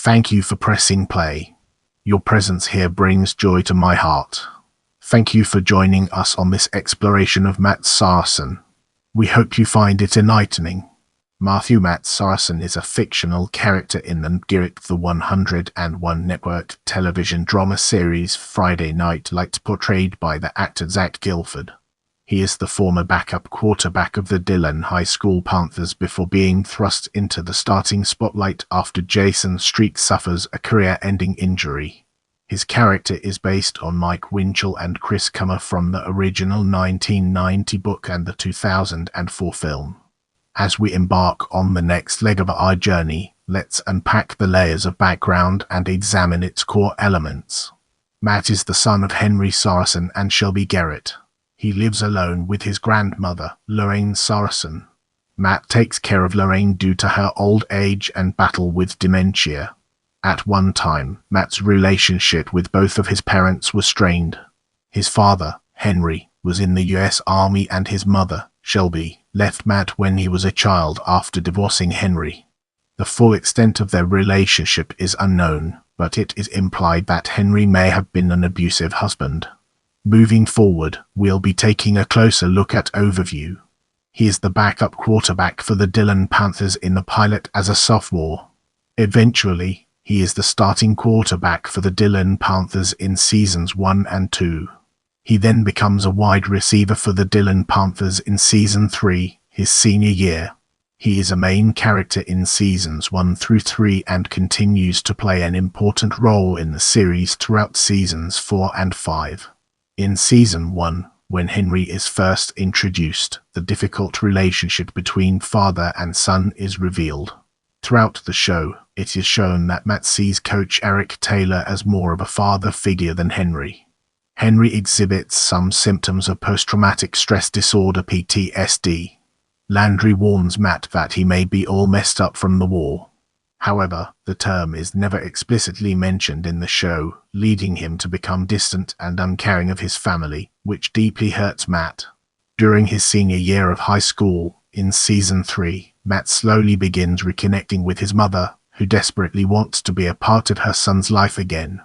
Thank you for pressing play. Your presence here brings joy to my heart. Thank you for joining us on this exploration of Matt Saracen. We hope you find it enlightening. Matt Saracen is a fictional character in the The 101 network television drama series Friday Night Lights, portrayed by the actor Zach Gilford. He is the former backup quarterback of the Dillon High School Panthers before being thrust into the starting spotlight after Jason Street suffers a career-ending injury. His character is based on Mike Winchell and Chris Kummer from the original 1990 book and the 2004 film. As we embark on the next leg of our journey, let's unpack the layers of background and examine its core elements. Matt is the son of Henry Saracen and Shelby Garrett. He lives alone with his grandmother, Lorraine Saracen. Matt takes care of Lorraine due to her old age and battle with dementia. At one time, Matt's relationship with both of his parents was strained. His father, Henry, was in the U.S. Army and his mother, Shelby, left Matt when he was a child after divorcing Henry. The full extent of their relationship is unknown, but it is implied that Henry may have been an abusive husband. Moving forward, we'll be taking a closer look at overview. He is the backup quarterback for the Dillon Panthers in the pilot as a sophomore. Eventually, he is the starting quarterback for the Dillon Panthers in seasons 1 and 2. He then becomes a wide receiver for the Dillon Panthers in season 3, his senior year. He is a main character in seasons 1 through 3 and continues to play an important role in the series throughout seasons 4 and 5. In season 1, when Henry is first introduced, the difficult relationship between father and son is revealed. Throughout the show, it is shown that Matt sees Coach Eric Taylor as more of a father figure than Henry. Henry exhibits some symptoms of post-traumatic stress disorder (PTSD). Landry warns Matt that he may be all messed up from the war. However, the term is never explicitly mentioned in the show, leading him to become distant and uncaring of his family, which deeply hurts Matt. During his senior year of high school, in season 3, Matt slowly begins reconnecting with his mother, who desperately wants to be a part of her son's life again.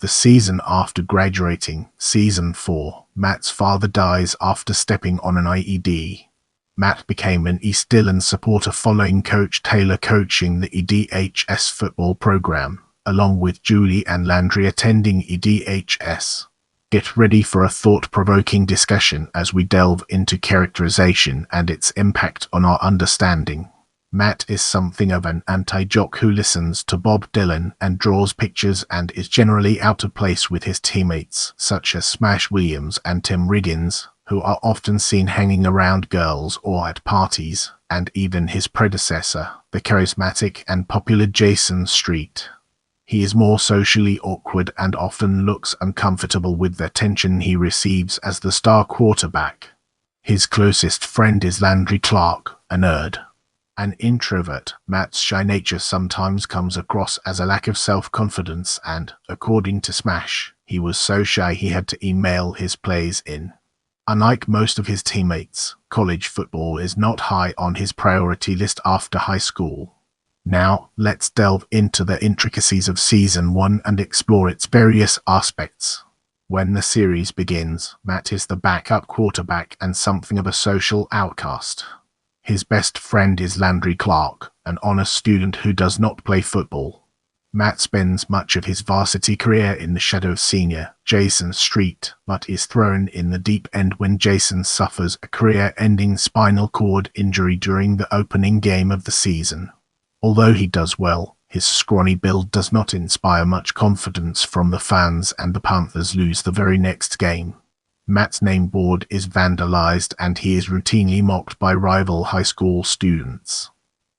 The season after graduating, season 4, Matt's father dies after stepping on an IED. Matt became an East Dillon supporter following Coach Taylor coaching the EDHS football program, along with Julie and Landry attending EDHS. Get ready for a thought-provoking discussion as we delve into characterization and its impact on our understanding. Matt is something of an anti-jock who listens to Bob Dylan and draws pictures and is generally out of place with his teammates, such as Smash Williams and Tim Riggins, who are often seen hanging around girls or at parties, and even his predecessor, the charismatic and popular Jason Street. He is more socially awkward and often looks uncomfortable with the attention he receives as the star quarterback. His closest friend is Landry Clark, a nerd. An introvert, Matt's shy nature sometimes comes across as a lack of self-confidence and, according to Smash, he was so shy he had to email his plays in. Unlike most of his teammates, college football is not high on his priority list after high school. Now, let's delve into the intricacies of season 1 and explore its various aspects. When the series begins, Matt is the backup quarterback and something of a social outcast. His best friend is Landry Clark, an honest student who does not play football. Matt spends much of his varsity career in the shadow of senior Jason Street, but is thrown in the deep end when Jason suffers a career-ending spinal cord injury during the opening game of the season. Although he does well, his scrawny build does not inspire much confidence from the fans and the Panthers lose the very next game. Matt's name board is vandalized and he is routinely mocked by rival high school students.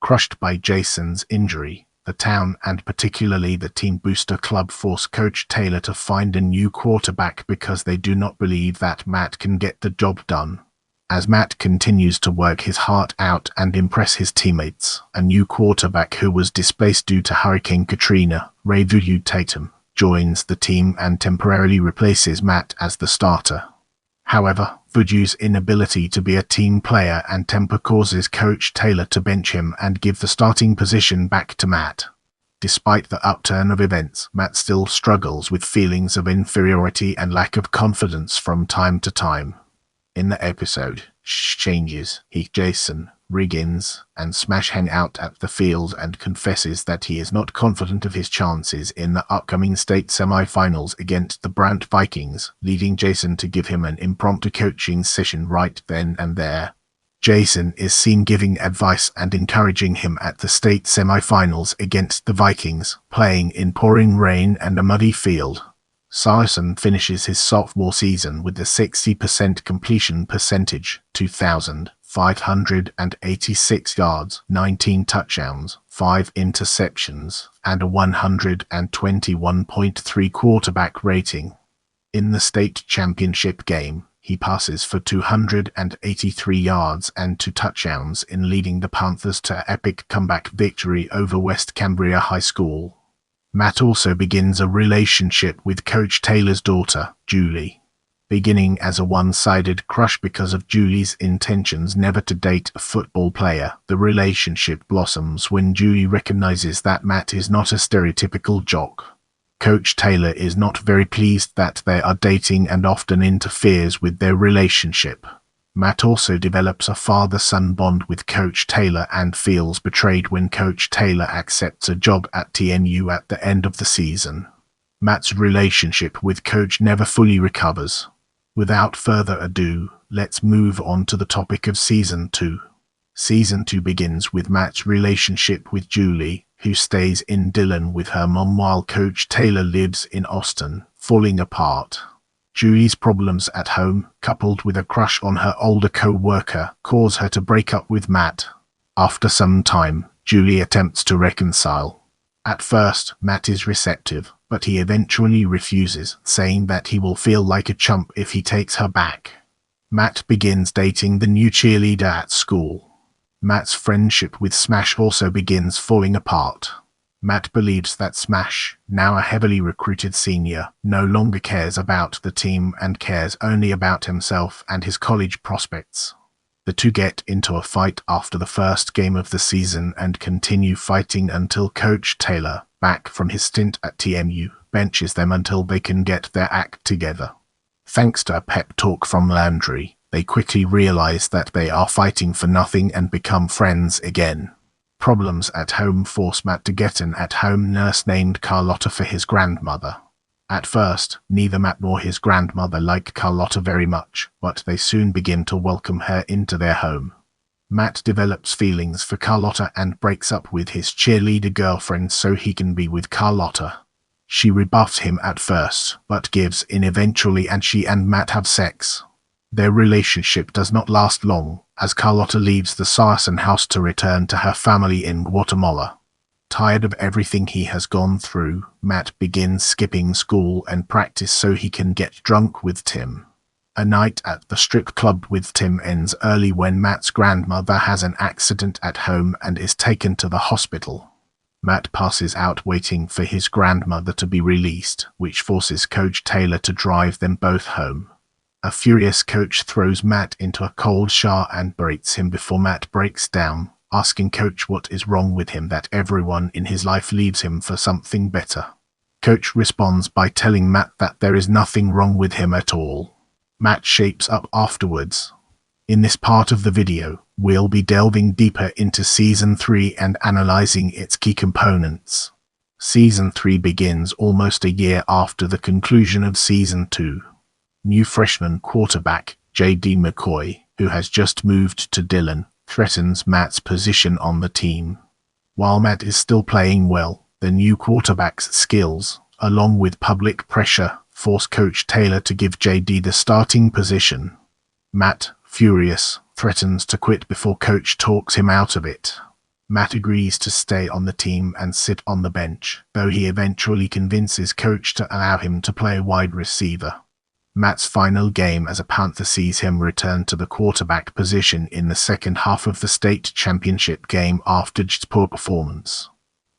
Crushed by Jason's injury, the town and particularly the Team Booster Club force Coach Taylor to find a new quarterback because they do not believe that Matt can get the job done. As Matt continues to work his heart out and impress his teammates, a new quarterback who was displaced due to Hurricane Katrina, Ray Voodoo Tatum, joins the team and temporarily replaces Matt as the starter. However, Voodoo's inability to be a team player and temper causes Coach Taylor to bench him and give the starting position back to Matt. Despite the upturn of events, Matt still struggles with feelings of inferiority and lack of confidence from time to time. In the episode, changes, Jason, Riggins, and Smash hang out at the field and confesses that he is not confident of his chances in the upcoming state semi-finals against the Brant Vikings, leading Jason to give him an impromptu coaching session right then and there. Jason is seen giving advice and encouraging him at the state semi-finals against the Vikings, playing in pouring rain and a muddy field. Saracen finishes his sophomore season with a 60% completion percentage, 2,586 yards, 19 touchdowns, 5 interceptions, and a 121.3 quarterback rating. In the state championship game, he passes for 283 yards and 2 touchdowns in leading the Panthers to an epic comeback victory over West Cambria High School. Matt also begins a relationship with Coach Taylor's daughter, Julie. Beginning as a one-sided crush because of Julie's intentions never to date a football player, the relationship blossoms when Julie recognizes that Matt is not a stereotypical jock. Coach Taylor is not very pleased that they are dating and often interferes with their relationship. Matt also develops a father-son bond with Coach Taylor and feels betrayed when Coach Taylor accepts a job at TMU at the end of the season. Matt's relationship with Coach never fully recovers. Without further ado, let's move on to the topic of Season 2. Season 2 begins with Matt's relationship with Julie, who stays in Dillon with her mom while Coach Taylor lives in Austin, falling apart. Julie's problems at home, coupled with a crush on her older co-worker, cause her to break up with Matt. After some time, Julie attempts to reconcile. At first, Matt is receptive, but he eventually refuses, saying that he will feel like a chump if he takes her back. Matt begins dating the new cheerleader at school. Matt's friendship with Smash also begins falling apart. Matt believes that Smash, now a heavily recruited senior, no longer cares about the team and cares only about himself and his college prospects. The two get into a fight after the first game of the season and continue fighting until Coach Taylor, back from his stint at TMU, benches them until they can get their act together. Thanks to a pep talk from Landry, they quickly realize that they are fighting for nothing and become friends again. Problems at home force Matt to get an at-home nurse named Carlotta for his grandmother. At first, neither Matt nor his grandmother like Carlotta very much, but they soon begin to welcome her into their home. Matt develops feelings for Carlotta and breaks up with his cheerleader girlfriend so he can be with Carlotta. She rebuffs him at first, but gives in eventually and she and Matt have sex. Their relationship does not last long, as Carlotta leaves the Saracen house to return to her family in Guatemala. Tired of everything he has gone through, Matt begins skipping school and practice so he can get drunk with Tim. A night at the strip club with Tim ends early when Matt's grandmother has an accident at home and is taken to the hospital. Matt passes out waiting for his grandmother to be released, which forces Coach Taylor to drive them both home. A furious coach throws Matt into a cold shower and berates him before Matt breaks down, asking Coach what is wrong with him that everyone in his life leaves him for something better. Coach responds by telling Matt that there is nothing wrong with him at all. Matt shapes up afterwards. In this part of the video, we'll be delving deeper into Season 3 and analyzing its key components. Season 3 begins almost a year after the conclusion of Season 2. New freshman quarterback, J.D. McCoy, who has just moved to Dillon, threatens Matt's position on the team. While Matt is still playing well, the new quarterback's skills, along with public pressure, force Coach Taylor to give J.D. the starting position. Matt, furious, threatens to quit before Coach talks him out of it. Matt agrees to stay on the team and sit on the bench, though he eventually convinces Coach to allow him to play wide receiver. Matt's final game as a Panther sees him return to the quarterback position in the second half of the state championship game after just poor performance.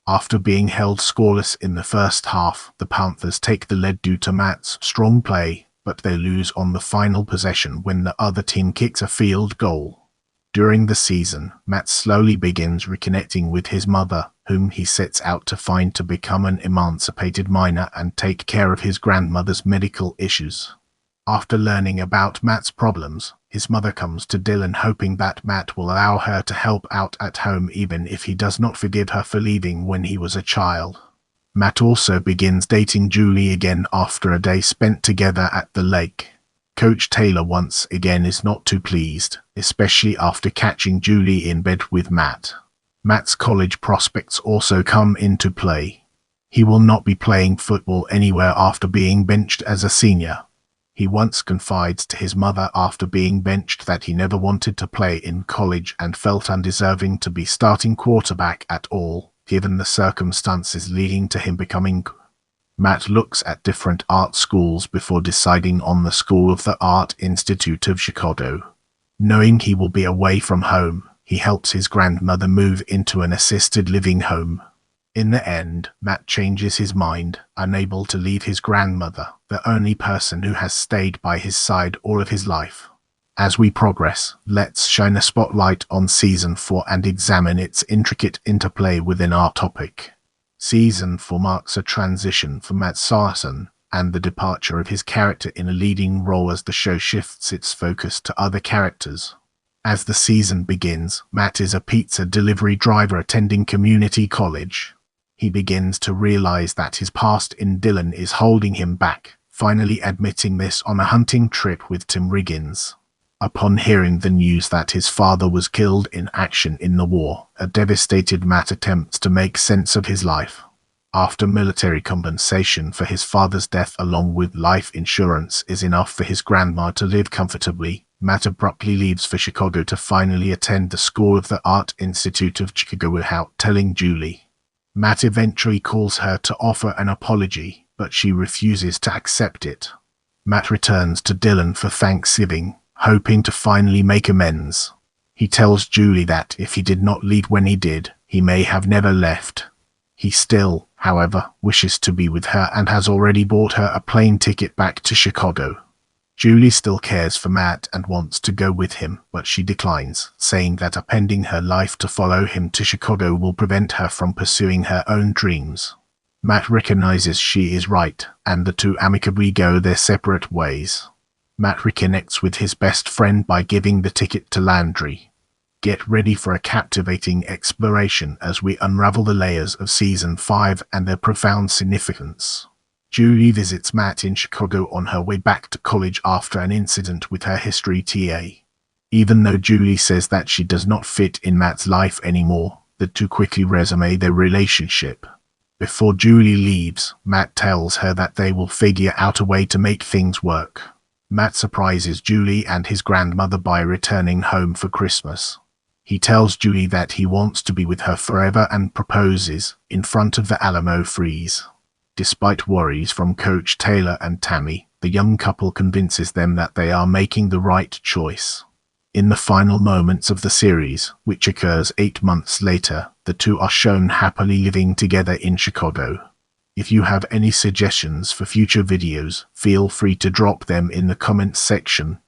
After being held scoreless in the first half, the Panthers take the lead due to Matt's strong play, but they lose on the final possession when the other team kicks a field goal. During the season, Matt slowly begins reconnecting with his mother, whom he sets out to find to become an emancipated minor and take care of his grandmother's medical issues. After learning about Matt's problems, his mother comes to Dillon hoping that Matt will allow her to help out at home even if he does not forgive her for leaving when he was a child. Matt also begins dating Julie again after a day spent together at the lake. Coach Taylor once again is not too pleased, especially after catching Julie in bed with Matt. Matt's college prospects also come into play. He will not be playing football anywhere after being benched as a senior. He once confides to his mother after being benched that he never wanted to play in college and felt undeserving to be starting quarterback at all, given the circumstances leading to him becoming. Matt looks at different art schools before deciding on the School of the Art Institute of Chicago. Knowing he will be away from home, he helps his grandmother move into an assisted living home. In the end, Matt changes his mind, unable to leave his grandmother, the only person who has stayed by his side all of his life. As we progress, let's shine a spotlight on Season 4 and examine its intricate interplay within our topic. Season 4 marks a transition for Matt Saracen, and the departure of his character in a leading role as the show shifts its focus to other characters. As the season begins, Matt is a pizza delivery driver attending community college. He begins to realize that his past in Dillon is holding him back, finally admitting this on a hunting trip with Tim Riggins. Upon hearing the news that his father was killed in action in the war, a devastated Matt attempts to make sense of his life. After military compensation for his father's death along with life insurance is enough for his grandma to live comfortably, Matt abruptly leaves for Chicago to finally attend the School of the Art Institute of Chicago without telling Julie. Matt eventually calls her to offer an apology, but she refuses to accept it. Matt returns to Dillon for Thanksgiving, hoping to finally make amends. He tells Julie that if he did not leave when he did, he may have never left. He still, however, wishes to be with her and has already bought her a plane ticket back to Chicago. Julie still cares for Matt and wants to go with him, but she declines, saying that appending her life to follow him to Chicago will prevent her from pursuing her own dreams. Matt recognizes she is right, and the two amicably go their separate ways. Matt reconnects with his best friend by giving the ticket to Landry. Get ready for a captivating exploration as we unravel the layers of Season 5 and their profound significance. Julie visits Matt in Chicago on her way back to college after an incident with her history TA. Even though Julie says that she does not fit in Matt's life anymore, the two quickly resume their relationship. Before Julie leaves, Matt tells her that they will figure out a way to make things work. Matt surprises Julie and his grandmother by returning home for Christmas. He tells Julie that he wants to be with her forever and proposes in front of the Alamo Freeze. Despite worries from Coach Taylor and Tammy, the young couple convinces them that they are making the right choice. In the final moments of the series, which occurs 8 months later, the two are shown happily living together in Chicago. If you have any suggestions for future videos, feel free to drop them in the comments section.